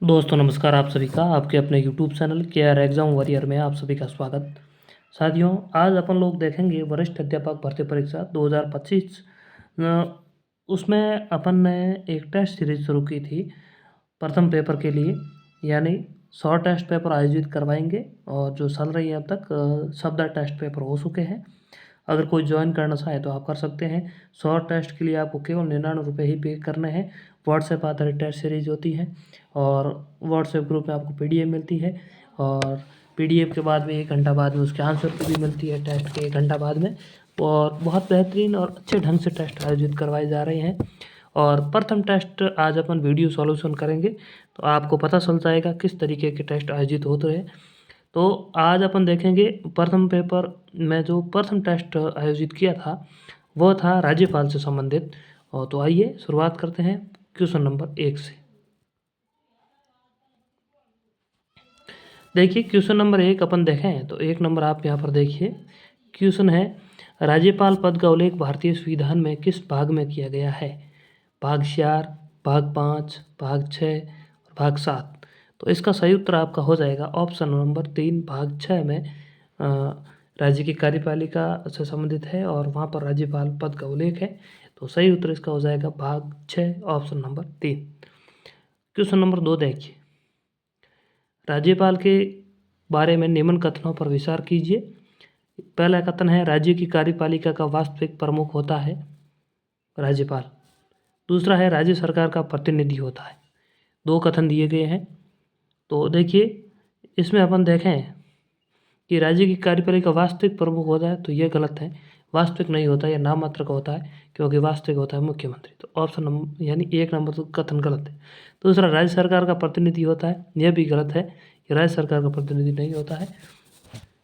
दोस्तों नमस्कार। आप सभी का आपके अपने YouTube channel KR exam warrior में आप सभी का स्वागत। साथियों, आज अपन लोग देखेंगे वरिष्ठ अध्यापक भर्ती परीक्षा 2025। उसमें अपन ने एक टेस्ट सीरीज शुरू की थी प्रथम पेपर के लिए, यानी 100 टेस्ट पेपर आयोजित करवाएंगे और जो चल रही है अब तक 17 टेस्ट पेपर हो चुके हैं। अगर कोई ज्वाइन करना चाहे तो आप कर सकते हैं। 100 टेस्ट के लिए आपको केवल 99 रुपये ही पे करने हैं। व्हाट्सएप आधारित टेस्ट सीरीज होती है और व्हाट्सएप ग्रुप में आपको पीडीएफ मिलती है और पीडीएफ के बाद में 1 घंटा बाद में उसके आंसर की भी मिलती है टेस्ट के 1 घंटा बाद में। और बहुत बेहतरीन और अच्छे ढंग से टेस्ट आयोजित करवाए जा रहे हैं। और प्रथम टेस्ट आज अपन वीडियो सॉल्यूशन करेंगे तो आपको पता चल जाएगा किस तरीके के टेस्ट आयोजित होते हैं। तो आज अपन देखेंगे प्रथम पेपर में जो प्रथम टेस्ट आयोजित किया था वो था राज्यपाल से संबंधित। और तो आइए शुरुआत करते हैं क्वेश्चन नंबर 1 से। देखिए क्वेश्चन नंबर 1 अपन देखें तो 1 नंबर आप यहाँ पर देखिए। क्वेश्चन है, राज्यपाल पद का उल्लेख भारतीय संविधान में किस भाग में किया गया है? भाग 4, भाग 5, भाग 6 और भाग 7। तो इसका सही उत्तर आपका हो जाएगा ऑप्शन नंबर 3, भाग 6 में राज्य की कार्यपालिका से संबंधित है और वहाँ पर राज्यपाल पद का उल्लेख है। तो सही उत्तर इसका हो जाएगा भाग 6, ऑप्शन नंबर 3। क्वेश्चन नंबर 2 देखिए, राज्यपाल के बारे में निम्न कथनों पर विचार कीजिए। पहला कथन है, राज्य की कार्यपालिका का वास्तविक प्रमुख होता है राज्यपाल। दूसरा है, राज्य सरकार का प्रतिनिधि होता है। 2 कथन दिए गए हैं। तो देखिए इसमें अपन देखें कि राज्य की कार्यपालिका वास्तविक प्रमुख होता है तो ये गलत है। वास्तविक नहीं होता, यह नाम मात्र का होता है, क्योंकि वास्तविक होता है मुख्यमंत्री। तो ऑप्शन नंबर यानी 1 नंबर तो कथन गलत है। दूसरा, राज्य सरकार का प्रतिनिधि होता है, यह भी गलत है। ये राज्य सरकार का प्रतिनिधि नहीं होता है।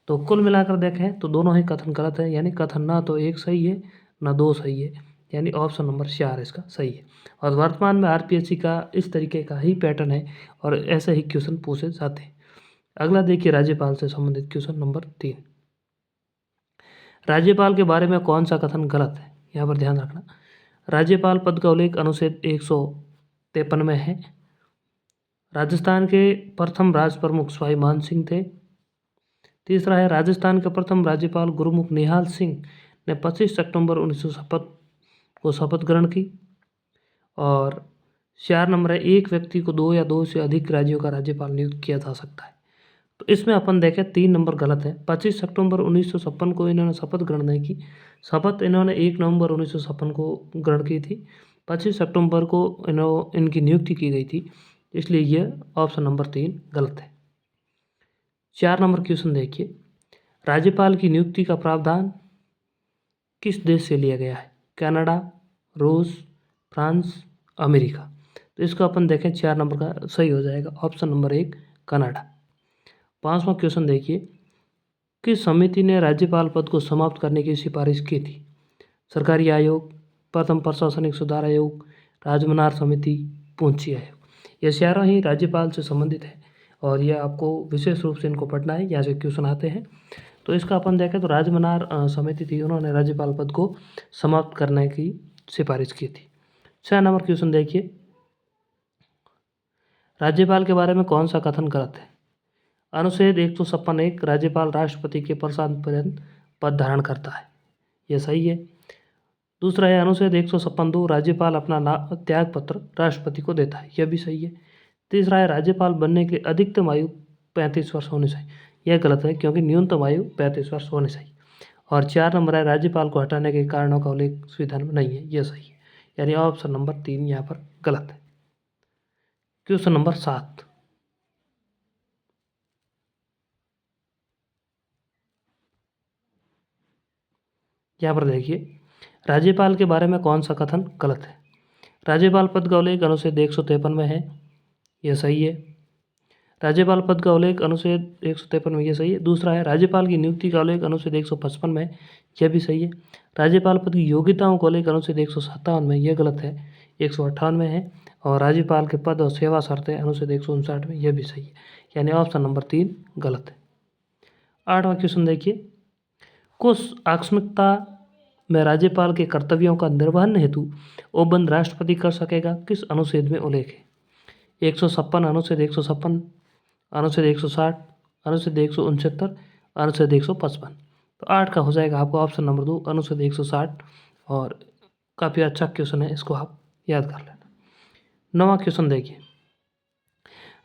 तो कुल मिलाकर देखें तो दोनों ही कथन गलत है, यानी कथन ना तो 1 सही है ना 2 सही है, यानी ऑप्शन नंबर 4 इसका सही है। और वर्तमान में आरपीएससी का इस तरीके का ही पैटर्न है और ऐसे ही क्वेश्चन पूछे जाते हैं। अगला देखिए राज्यपाल से संबंधित क्वेश्चन नंबर 3। राज्यपाल के बारे में कौन सा कथन गलत है? यहाँ पर ध्यान रखना। राज्यपाल पद का उल्लेख अनुच्छेद 153 में है। राजस्थान के प्रथम राज प्रमुख सवाई मान सिंह थे। तीसरा है, राजस्थान के प्रथम राज्यपाल गुरुमुख निहाल सिंह ने 25 सितंबर 1900 को शपथ ग्रहण की। और 4 नंबर है, एक व्यक्ति को 2 या 2 से अधिक राज्यों का राज्यपाल नियुक्त किया जा सकता है। तो इसमें अपन देखें 3 नंबर गलत है। 25 सितंबर 1956 को इन्होंने शपथ ग्रहण नहीं की। शपथ इन्होंने 1 नवंबर 1956 को ग्रहण की थी। 25 सितंबर को इनकी नियुक्ति की गई थी, इसलिए यह ऑप्शन नंबर 3 गलत है। 4 नंबर क्वेश्चन देखिए, राज्यपाल की नियुक्ति का प्रावधान किस देश से लिया गया है? कनाडा, रूस, फ्रांस, अमेरिका। तो इसको अपन देखें 4 नंबर का सही हो जाएगा ऑप्शन नंबर 1 कनाडा। 5वां क्वेश्चन देखिए, किस समिति ने राज्यपाल पद को समाप्त करने की सिफारिश की थी? सरकारी आयोग, प्रथम प्रशासनिक सुधार आयोग, राजमनार समिति, पूंछी आयोग। ये चारों ही राज्यपाल से संबंधित है और यह आपको विशेष रूप से इनको पढ़ना है, यहाँ से क्वेश्चन आते हैं। तो इसका अपन देखें तो राजमनार समिति थी, उन्होंने राज्यपाल पद को समाप्त करने की सिफारिश की थी। 6 नंबर क्वेश्चन देखिए, राज्यपाल के बारे में कौन सा कथन गलत है? अनुच्छेद 156(1) राज्यपाल राष्ट्रपति के प्रसाद पर्यंत पद धारण करता है, यह सही है। दूसरा है, अनुच्छेद 156(2) राज्यपाल अपना त्याग पत्र राष्ट्रपति को देता है, यह भी सही है। तीसरा है, राज्यपाल बनने के अधिकतम आयु 35 वर्ष होनी चाहिए, यह गलत है क्योंकि न्यूनतम आयु 35 वर्ष होनी चाहिए। और 4 नंबर है, राज्यपाल को हटाने के कारणों का उल्लेख संविधान में नहीं है, यह सही है, यानी ऑप्शन नंबर 3 यहाँ पर गलत है। क्वेश्चन नंबर 7, यहाँ पर देखिए, राज्यपाल के बारे में कौन सा कथन गलत है? राज्यपाल पद का उल्लेख अनुच्छेद 153 में है, यह सही है। राज्यपाल पद का उल्लेख अनुच्छेद 153 में, यह सही है। दूसरा है, राज्यपाल की नियुक्ति का उल्लेख अनुच्छेद 155 में है, यह भी सही है। राज्यपाल पद की योग्यताओं को उल्लेख अनुच्छेद 157 में, यह गलत है, 158 में है। और राज्यपाल के पद और सेवा शर्तें अनुच्छेद 159 में, यह भी सही है, यानी ऑप्शन नंबर 3 गलत है। 8वां क्वेश्चन देखिए, कुछ आकस्मिकता में राज्यपाल के कर्तव्यों का निर्वहन हेतु उपबंध राष्ट्रपति कर सकेगा, किस अनुच्छेद में उल्लेख है? 156, अनुच्छेद 156, अनुच्छेद 160, अनुच्छेद 169, अनुच्छेद 155। तो 8 का हो जाएगा आपको ऑप्शन नंबर 2 अनुच्छेद 160। और काफ़ी अच्छा क्वेश्चन है, इसको आप याद कर लेना। 9वां क्वेश्चन देखिए,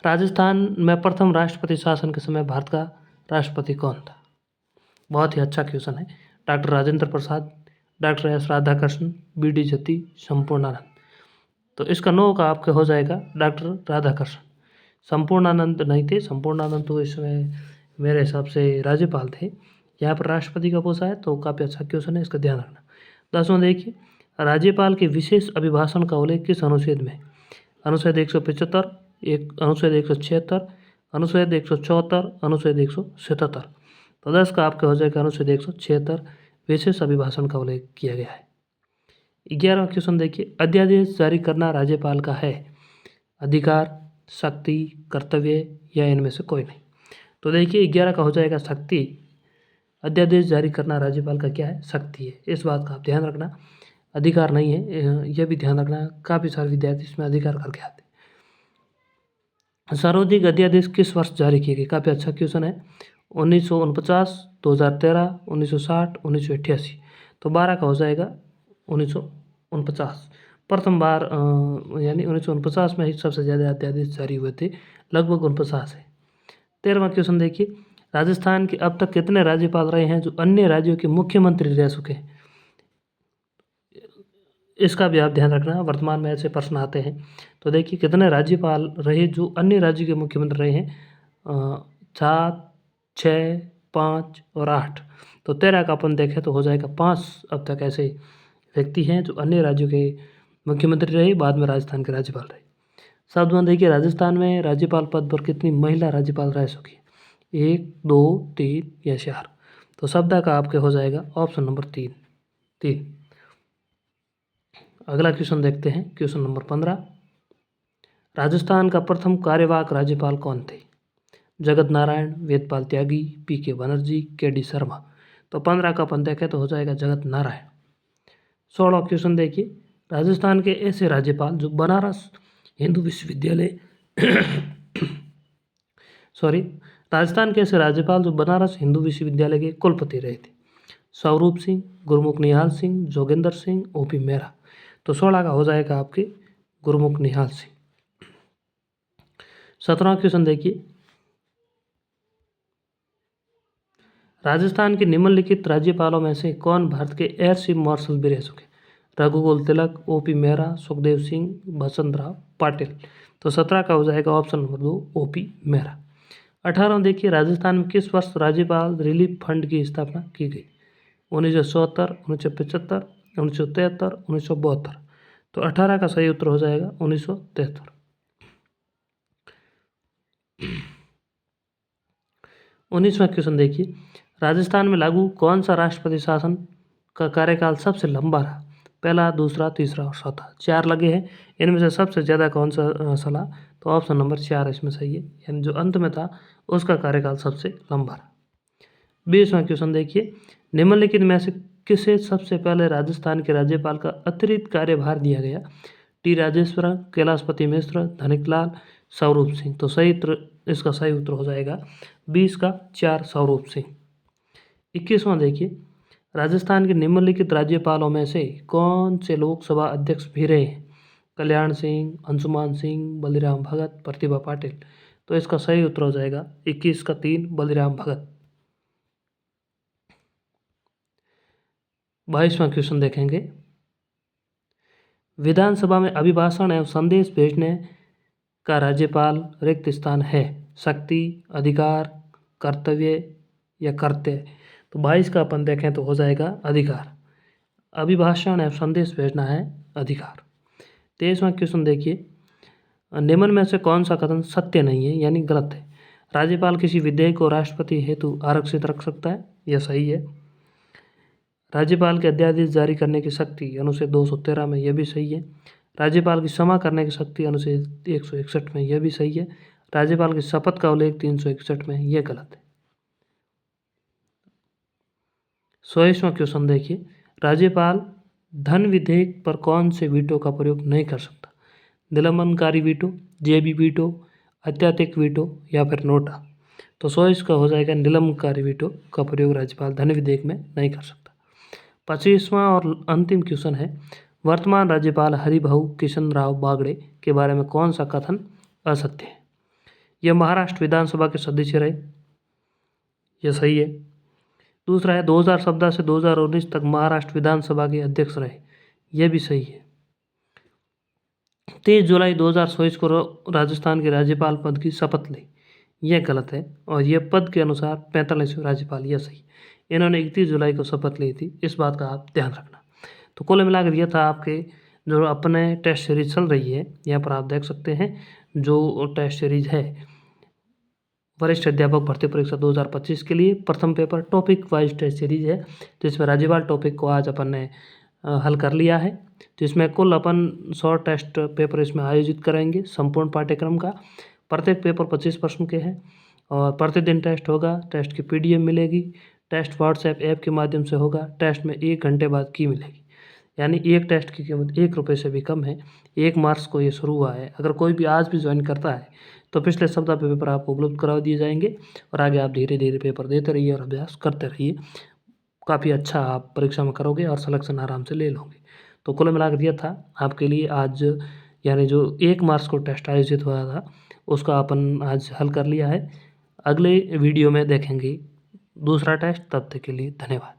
राजस्थान में प्रथम राष्ट्रपति शासन के समय भारत का राष्ट्रपति कौन था? बहुत ही अच्छा क्वेश्चन है। Doctor Rajendra Prasad, doctor S Radhakrishnan, BD. Jatti, Sampurnanand. तो इसका 9 का आपका हो जाएगा डॉक्टर राधाकृष्णन। संपूर्णानंद नहीं थे, संपूर्णानंद तो इसमें मेरे हिसाब से राज्यपाल थे। यहाँ पर राष्ट्रपति का पूछा है, तो काफ़ी अच्छा क्वेश्चन है, इसका ध्यान रखना। 10वां देखिए, राज्यपाल के विशेष अभिभाषण का उल्लेख किस अनुच्छेद में? अनुच्छेद 175, अनुच्छेद 176, अनुच्छेद 174, अनुच्छेद 177। तो 10 का आपका हो जाएगा अनुच्छेद 176, विशेष अभिभाषण का उल्लेख किया गया है। 11वां क्वेश्चन देखिए, अध्यादेश जारी करना राज्यपाल का है अधिकार, शक्ति, कर्तव्य या इनमें से कोई नहीं? तो देखिए 11 का हो जाएगा शक्ति। अध्यादेश जारी करना राज्यपाल का क्या है? शक्ति है। इस बात का आप ध्यान रखना, अधिकार नहीं है, यह भी ध्यान रखना। काफ़ी सारे विद्यार्थी इसमें अधिकार करके आते हैं। सर्वाधिक अध्यादेश किस वर्ष जारी किए गए? काफ़ी अच्छा क्वेश्चन है। 1949, 2013, 1960, 1988। तो 12 का हो जाएगा 1949। प्रथम बार यानी 1949 में ही सबसे ज़्यादा अध्यादेश जारी हुए थे, लगभग 49 है। 13वां क्वेश्चन देखिए, राजस्थान के अब तक कितने राज्यपाल रहे हैं जो अन्य राज्यों के मुख्यमंत्री रह चुके हैं? इसका भी आप ध्यान रखना, वर्तमान में ऐसे प्रश्न आते हैं। तो देखिए कितने राज्यपाल रहे जो अन्य राज्यों के मुख्यमंत्री रहे हैं? 7, 6, 5 और 8। तो 13 का अपन देखें तो हो जाएगा 5 अब तक ऐसे व्यक्ति हैं जो अन्य राज्यों के मुख्यमंत्री रहे, बाद में राजस्थान के राज्यपाल रहे। 7वां देखिए, राजस्थान में राज्यपाल पद पर कितनी महिला राज्यपाल रह चुकी है? 1, 2, 3 या 4? तो शब्द का आपके हो जाएगा ऑप्शन नंबर 3। अगला क्वेश्चन देखते हैं, क्वेश्चन नंबर 15। राजस्थान का प्रथम कार्यवाहक राज्यपाल कौन थे? जगत नारायण, वेदपाल त्यागी, पी.के. बनर्जी, के.डी. शर्मा। तो 15 का अपन देखें तो हो जाएगा जगत नारायण। 16वां क्वेश्चन देखिए, राजस्थान के ऐसे राज्यपाल जो बनारस हिंदू विश्वविद्यालय राजस्थान के ऐसे राज्यपाल जो बनारस हिंदू विश्वविद्यालय के कुलपति रहे थे? स्वरूप सिंह, गुरमुख निहाल सिंह, जोगेंद्र सिंह, ओ.पी. मेहरा। तो 16 का हो जाएगा आपके गुरमुख निहाल सिंह। 17वां क्वेश्चन देखिए, राजस्थान के निम्नलिखित राज्यपालों में से कौन भारत के एयर चीफ मार्शल भी रह चुके? रघुकुल तिलक, ओ.पी. मेहरा, सुखदेव सिंह, बसंतराव पाटिल। तो 17 का हो जाएगा ऑप्शन नंबर 2 ओ.पी. मेहरा। 18वां देखिए, राजस्थान में किस वर्ष राज्यपाल रिलीफ फंड की स्थापना की गई? 1974, 1975, 1973, 1972। तो 18 का सही उत्तर हो जाएगा 1973। 19वां क्वेश्चन देखिए, राजस्थान में लागू कौन सा राष्ट्रपति शासन का कार्यकाल सबसे लंबा रहा? पहला, दूसरा, तीसरा और चौथा। 4 लगे हैं, इनमें से सबसे ज़्यादा कौन सा चला? तो ऑप्शन नंबर 4 इसमें सही है, यानी जो अंत में था उसका कार्यकाल सबसे लंबा रहा। 20वां क्वेश्चन देखिए, निम्नलिखित में से किसे सबसे पहले राजस्थान के राज्यपाल का अतिरिक्त कार्यभार दिया गया? टी राजेश्वरम, कैलाशपति मिश्र, धनिकलाल, स्वरूप सिंह। तो इसका सही उत्तर हो जाएगा 20 का 4 स्वरूप सिंह। 21वां देखिए, राजस्थान के निम्नलिखित राज्यपालों में से कौन से लोकसभा अध्यक्ष भी रहे हैं? कल्याण सिंह, अंशुमान सिंह, बलिराम भगत, प्रतिभा पाटिल। तो इसका सही उत्तर हो जाएगा 21 का 3 बलिराम भगत। 22वां क्वेश्चन देखेंगे, विधानसभा में अभिभाषण एवं संदेश भेजने का राज्यपाल रिक्त स्थान है? शक्ति, अधिकार, कर्तव्य या कर्त्य? तो 22 का अपन देखें तो हो जाएगा अधिकार। अभिभाषण एवं संदेश भेजना है अधिकार। 23वां क्वेश्चन देखिए, निम्न में से कौन सा कथन सत्य नहीं है यानी गलत है? राज्यपाल किसी विधेयक को राष्ट्रपति हेतु आरक्षित रख सकता है, यह सही है। राज्यपाल के अध्यादेश जारी करने की शक्ति अनुच्छेद 213 में, यह भी सही है। राज्यपाल की क्षमा करने की शक्ति अनुच्छेद 161 में, यह भी सही है। राज्यपाल की शपथ का उल्लेख 361 में, यह गलत है। 26वां क्वेश्चन देखिए, राज्यपाल धन विधेयक पर कौन से वीटो का प्रयोग नहीं कर सकता? निलंबनकारी वीटो, जेबी वीटो, अत्याधिक वीटो या फिर नोटा। तो चॉइस का हो जाएगा निलंबनकारी वीटो का प्रयोग राज्यपाल धन विधेयक में नहीं कर सकता। 25वां और अंतिम क्वेश्चन है, वर्तमान राज्यपाल हरिभाऊ किशन राव बागड़े के बारे में कौन सा कथन असत्य है? यह महाराष्ट्र विधानसभा के सदस्य रहे, यह सही है। दूसरा है 2014 से 2019 तक महाराष्ट्र विधानसभा के अध्यक्ष रहे, यह भी सही है। 23 जुलाई 2024 को राजस्थान के राज्यपाल पद की शपथ ली, यह गलत है। और यह पद के अनुसार 45वें राज्यपाल, यह सही। इन्होंने 31 जुलाई को शपथ ली थी, इस बात का आप ध्यान रखना। तो कुल मिलाकर यह था आपके जो अपने टेस्ट सीरीज चल रही है, यहाँ पर आप देख सकते हैं जो टेस्ट सीरीज है वरिष्ठ अध्यापक भर्ती परीक्षा 2025 के लिए प्रथम paper topic wise test series है, जिसमें राज्यपाल टॉपिक को आज अपन ने हल कर लिया है। तो इसमें कुल अपन 100 टेस्ट पेपर इसमें आयोजित करेंगे संपूर्ण पाठ्यक्रम का। प्रत्येक पेपर 25 प्रश्न के हैं और प्रतिदिन टेस्ट होगा। टेस्ट की PDF मिलेगी, टेस्ट व्हाट्सएप ऐप के माध्यम से होगा। टेस्ट में 1 घंटे बाद की मिलेगी, यानी एक टेस्ट की कीमत 1 रुपये से भी कम है। 1 मार्च को ये शुरू हुआ है। अगर कोई भी आज भी ज्वाइन करता है तो पिछले सप्ताह पे पेपर आपको उपलब्ध करा दिए जाएंगे और आगे आप धीरे धीरे पेपर देते रहिए और अभ्यास करते रहिए। काफ़ी अच्छा आप परीक्षा में करोगे और सिलेक्शन आराम से ले लोगे। तो कुल मिलाकर यह था आपके लिए आज, यानी जो 1 मार्च को टेस्ट आयोजित हुआ था उसका अपन आज हल कर लिया है। अगले वीडियो में देखेंगे दूसरा टेस्ट, तब तक के लिए धन्यवाद।